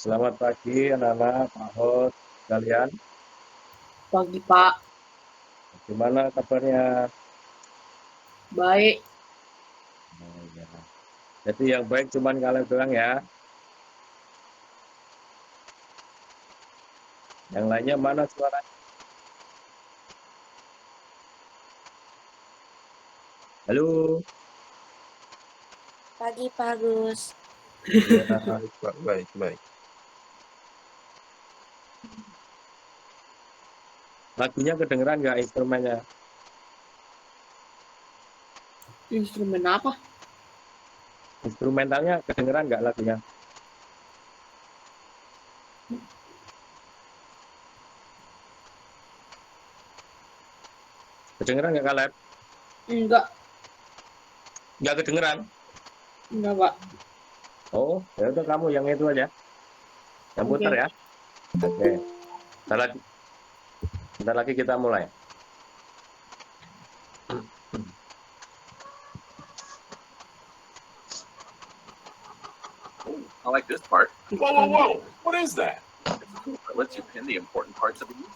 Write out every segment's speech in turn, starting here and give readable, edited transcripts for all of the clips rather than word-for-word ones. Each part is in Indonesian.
Selamat pagi anak-anak, Pak Hos, kalian. Pagi, Pak. Gimana kabarnya? Baik. Oh, ya. Jadi yang baik cuman kalian doang ya. Yang lainnya mana suaranya? Halo. Pagi, Pak Agus. Ya, Baik, Pak. Baik. lagunya kedengeran nggak instrumennya? Instrumen apa? Instrumentalnya kedengeran nggak lagunya? Kedengeran nggak kalian? Enggak. Nggak kedengeran? Enggak, Pak. Oh, ya udah kamu yang itu aja. Yang putar Oke. ya. Oke. Bentar lagi kita mulai. I like this part. Whoa! What is that? It lets you pin the important parts of the music.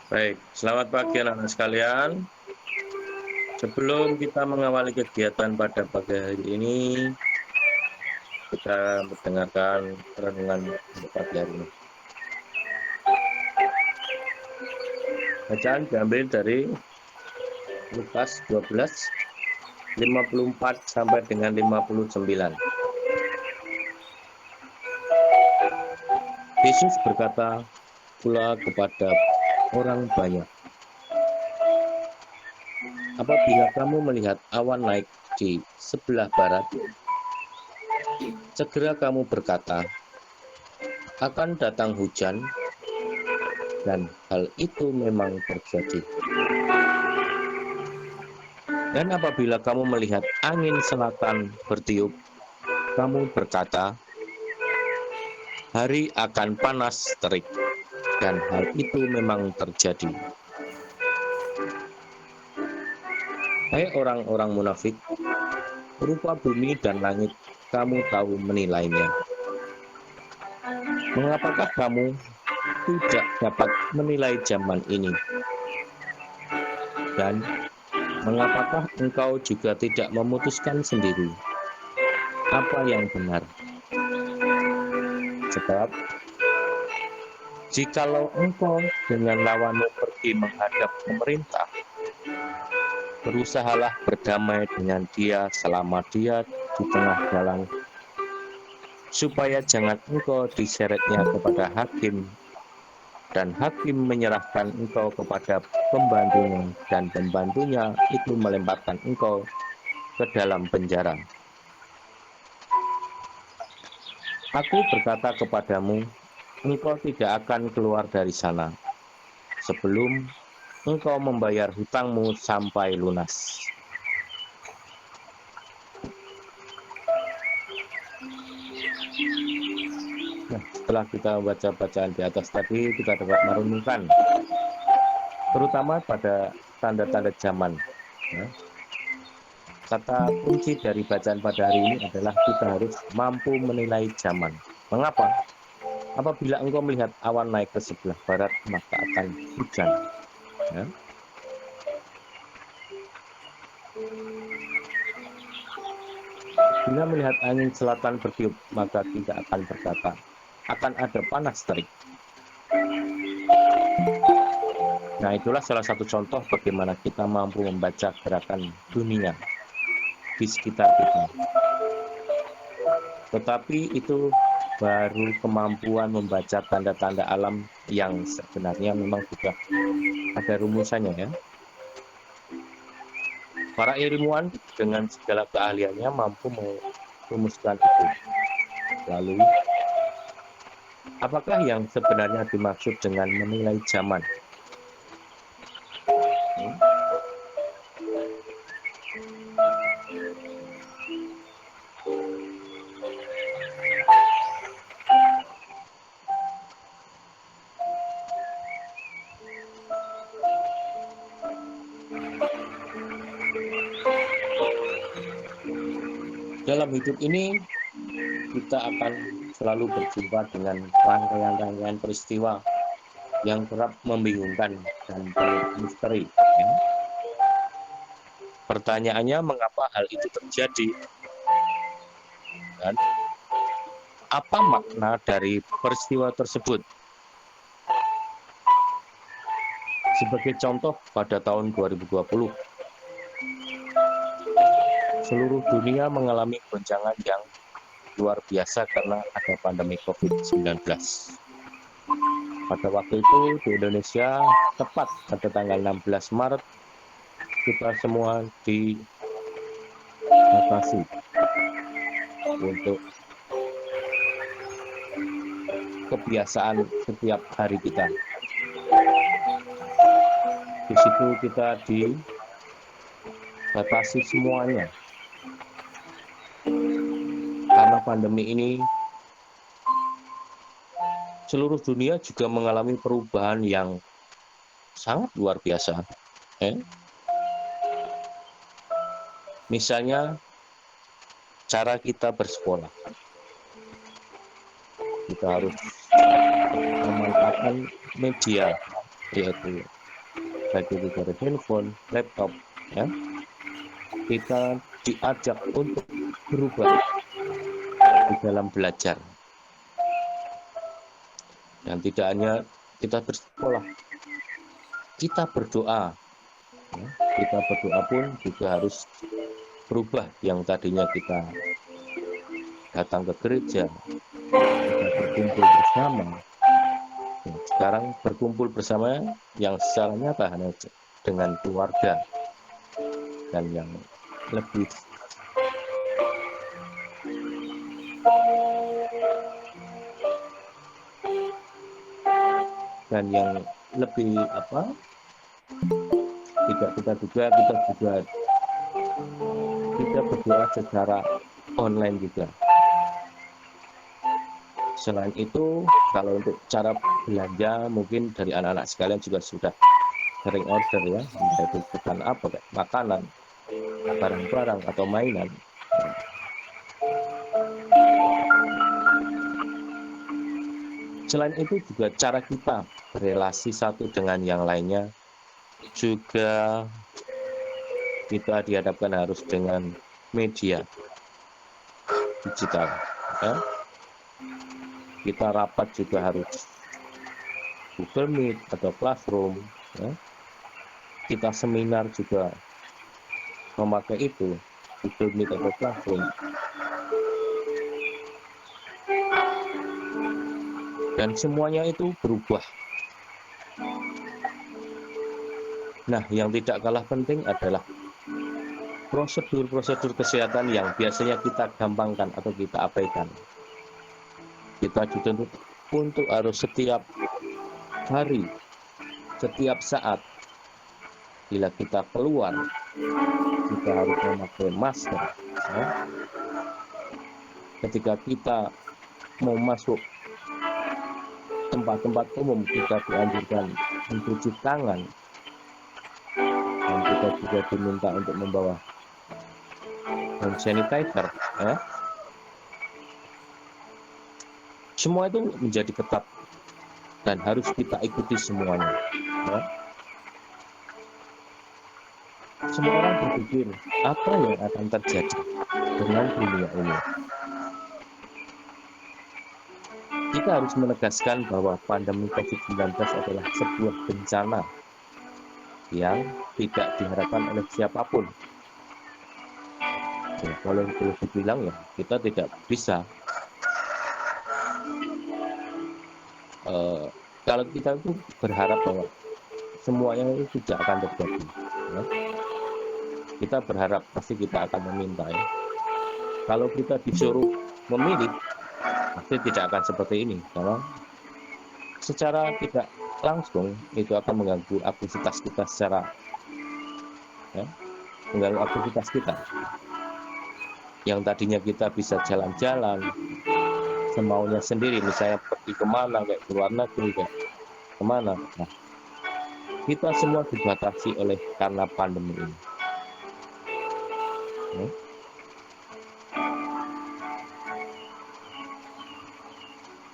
Baik, selamat pagi anak-anak sekalian. Sebelum kita mengawali kegiatan pada pagi hari ini, kita mendengarkan renungan untuk pagi hari ini. Bacaan diambil dari Lukas 12, 54 sampai dengan 59. Yesus berkata pula kepada orang banyak, apabila kamu melihat awan naik di sebelah barat, segera kamu berkata, akan datang hujan, dan hal itu memang terjadi. Dan apabila kamu melihat angin selatan bertiup, kamu berkata, hari akan panas terik, dan hal itu memang terjadi. Hai orang-orang munafik, rupa bumi dan langit kamu tahu menilainya. Mengapakah kamu tidak dapat menilai zaman ini? Dan mengapakah engkau juga tidak memutuskan sendiri apa yang benar? Sebab jikalau engkau dengan lawanmu pergi menghadap pemerintah, berusahalah berdamai dengan dia selama dia di tengah jalan, supaya jangan engkau diseretnya kepada hakim, dan hakim menyerahkan engkau kepada pembantunya, dan pembantunya itu melemparkan engkau ke dalam penjara. Aku berkata kepadamu, engkau tidak akan keluar dari sana sebelum engkau membayar hutangmu sampai lunas. Nah, setelah kita membaca bacaan di atas tadi, kita dapat merenungkan, terutama pada tanda-tanda zaman. Ya. Kata kunci dari bacaan pada hari ini adalah kita harus mampu menilai zaman. Mengapa? Apabila engkau melihat awan naik ke sebelah barat, maka akan hujan. Ya. Bila melihat angin selatan bertiup, maka tidak akan berkata, akan ada panas terik. Nah, itulah salah satu contoh bagaimana kita mampu membaca gerakan dunia di sekitar kita. Tetapi itu baru kemampuan membaca tanda-tanda alam yang sebenarnya memang sudah ada rumusannya ya. Para ilmuwan dengan segala keahliannya mampu merumuskan itu. Lalu, apakah yang sebenarnya dimaksud dengan menilai zaman? Dalam hidup ini, kita akan selalu berjumpa dengan rangkaian-rangkaian peristiwa yang kerap membingungkan dan penuh misteri. Ya. Pertanyaannya, mengapa hal itu terjadi? Dan apa makna dari peristiwa tersebut? Sebagai contoh, pada tahun 2020, seluruh dunia mengalami goncangan yang luar biasa karena ada pandemi COVID-19. Pada waktu itu di Indonesia, tepat pada tanggal 16 Maret, kita semua dibatasi untuk kebiasaan setiap hari kita. Di situ kita dibatasi semuanya. Karena pandemi ini, seluruh dunia juga mengalami perubahan yang sangat luar biasa. Misalnya, cara kita bersekolah. Kita harus memanfaatkan media, yaitu baik itu dari handphone, laptop. Ya. Kita diajak untuk berubah di dalam belajar. Dan tidak hanya kita bersekolah, kita berdoa. Ya, kita berdoa pun juga harus berubah. Yang tadinya kita datang ke gereja, kita berkumpul bersama. Ya, sekarang berkumpul bersama yang secara nyata hanya dengan keluarga. Dan yang lebih tidak kita juga kita berdoa secara online juga. Selain itu, kalau untuk cara belanja, mungkin dari anak-anak sekalian juga sudah sering order ya, entah itu bukan apa, kayak makanan, barang-barang atau mainan. Selain itu juga cara kita berelasi satu dengan yang lainnya juga kita dihadapkan harus dengan media digital. Ya. Kita rapat juga harus Google Meet atau Classroom. Ya. Kita seminar juga memakai itu, Google Meet atau Classroom. Dan semuanya itu berubah. Nah, yang tidak kalah penting adalah prosedur-prosedur kesehatan yang biasanya kita gampangkan atau kita abaikan. Kita dituntut untuk harus setiap hari, setiap saat, bila kita keluar, kita harus memakai masker. Ya. Ketika kita mau masuk tempat-tempat umum, kita dianjurkan mencuci tangan, dan kita juga diminta untuk membawa hand sanitizer. Ya. Semua itu menjadi ketat dan harus kita ikuti semuanya. Ya. semua orang berpikir apa yang akan terjadi dengan dunia ini. Kita harus menegaskan bahwa pandemi COVID-19 adalah sebuah bencana yang tidak diharapkan oleh siapapun. Ya, kalau boleh dibilang ya, kita tidak bisa. Kalau kita itu berharap bahwa semuanya itu tidak akan terjadi. Ya. Kita berharap pasti kita akan meminta ya. Kalau kita disuruh memilih, pasti tidak akan seperti ini. Karena secara tidak langsung itu akan mengganggu aktivitas kita mengganggu aktivitas kita. Yang tadinya kita bisa jalan-jalan semaunya sendiri, misalnya pergi kemana, kayak ke luar negeri, kayak kemana. Nah, kita semua dibatasi oleh karena pandemi ini. Ya.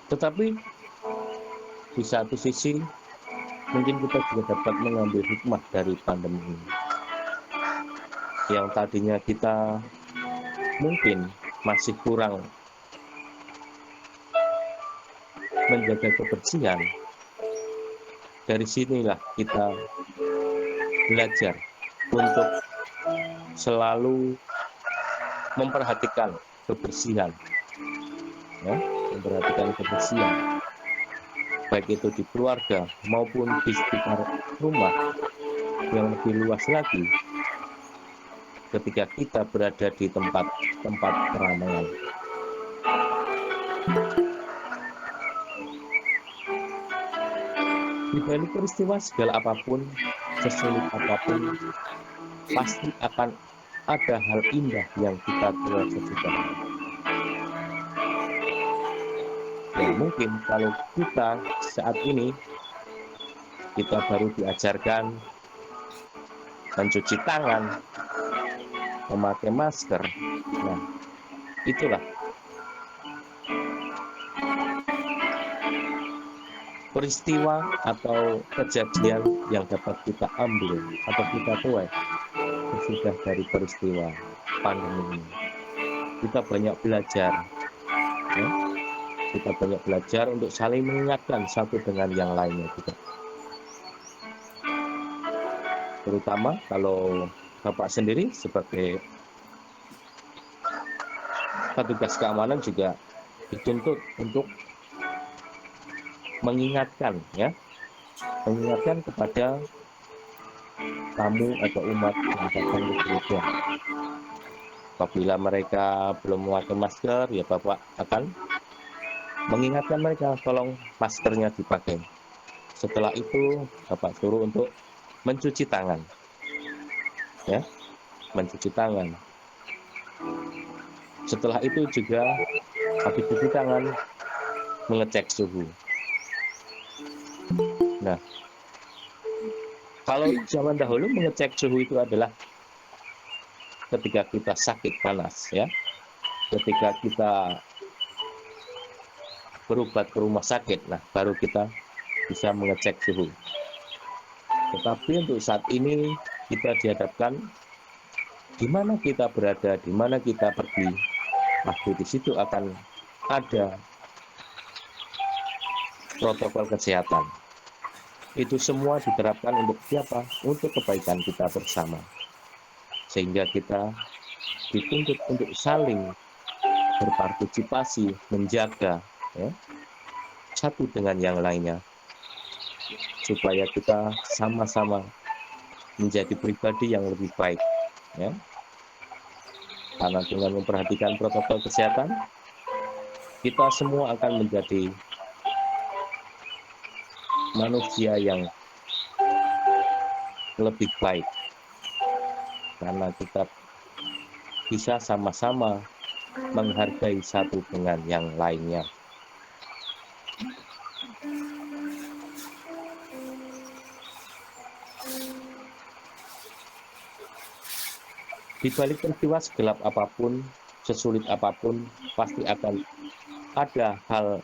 Tetapi di satu sisi mungkin kita juga dapat mengambil hikmah dari pandemi ini. Yang tadinya kita mungkin masih kurang menjaga kebersihan, dari sinilah kita belajar untuk selalu memperhatikan kebersihan, ya, memperhatikan kebersihan, baik itu di keluarga maupun di sekitar rumah yang lebih luas lagi ketika kita berada di tempat-tempat keramaian. Di balik peristiwa segala apapun, sesulit apapun, pasti akan ada hal indah yang kita telah saksikan. Dan mungkin kalau kita saat ini, kita baru diajarkan mencuci tangan, memakai masker. Nah, itulah peristiwa atau kejadian yang dapat kita ambil atau kita tuai sesudah dari peristiwa pandemi ini. Kita banyak belajar, ya? Kita banyak belajar untuk saling mengingatkan satu dengan yang lainnya juga. Terutama kalau Bapak sendiri sebagai petugas keamanan juga dituntut untuk mengingatkan kepada tamu atau umat yang datang ke gereja. Apabila mereka belum memakai masker, ya Bapak akan mengingatkan mereka, tolong maskernya dipakai. Setelah itu Bapak suruh untuk mencuci tangan, ya, mencuci tangan. Setelah itu juga habis cuci tangan mengecek suhu. Nah, kalau zaman dahulu mengecek suhu itu adalah ketika kita sakit panas, ya, ketika kita berobat ke rumah sakit, nah baru kita bisa mengecek suhu. Tetapi untuk saat ini kita dihadapkan di mana kita berada, di mana kita pergi, pasti di situ akan ada protokol kesehatan. Itu semua diterapkan untuk siapa? Untuk kebaikan kita bersama. Sehingga kita dituntut untuk saling berpartisipasi, menjaga, ya, satu dengan yang lainnya. Supaya kita sama-sama menjadi pribadi yang lebih baik. Ya. Karena dengan memperhatikan protokol kesehatan, kita semua akan menjadi manusia yang lebih baik. Karena kita bisa sama-sama menghargai satu dengan yang lainnya. Di balik peristiwa segelap apapun, sesulit apapun, pasti akan ada hal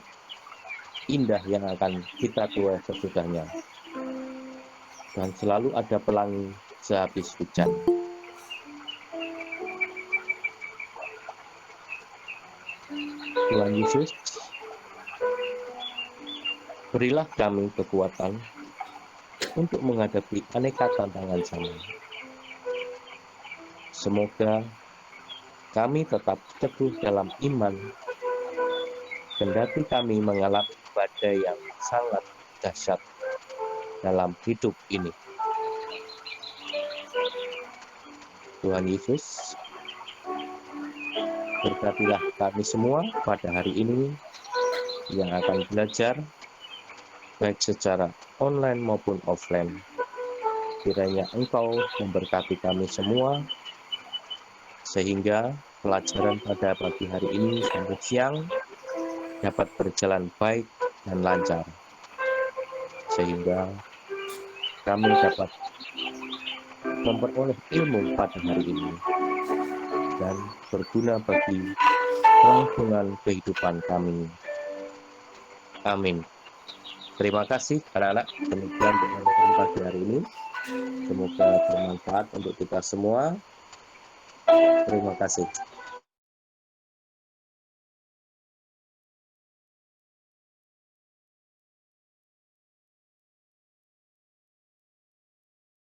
indah yang akan kita tuai sesudahnya. Dan selalu ada pelangi sehabis hujan. Tuhan Yesus, berilah kami kekuatan untuk menghadapi aneka tantangan zaman. Semoga kami tetap teguh dalam iman, kendati kami mengalami badai yang sangat dahsyat dalam hidup ini. Tuhan Yesus, berkatilah kami semua pada hari ini yang akan belajar, baik secara online maupun offline. Kiranya Engkau memberkati kami semua, sehingga pelajaran pada pagi hari ini sampai siang dapat berjalan baik dan lancar, sehingga kami dapat memperoleh ilmu pada hari ini dan berguna bagi kelangsungan kehidupan kami. Amin. Terima kasih anak-anak, demikian penyampaian pagi hari ini. Semoga bermanfaat untuk kita semua. Terima kasih.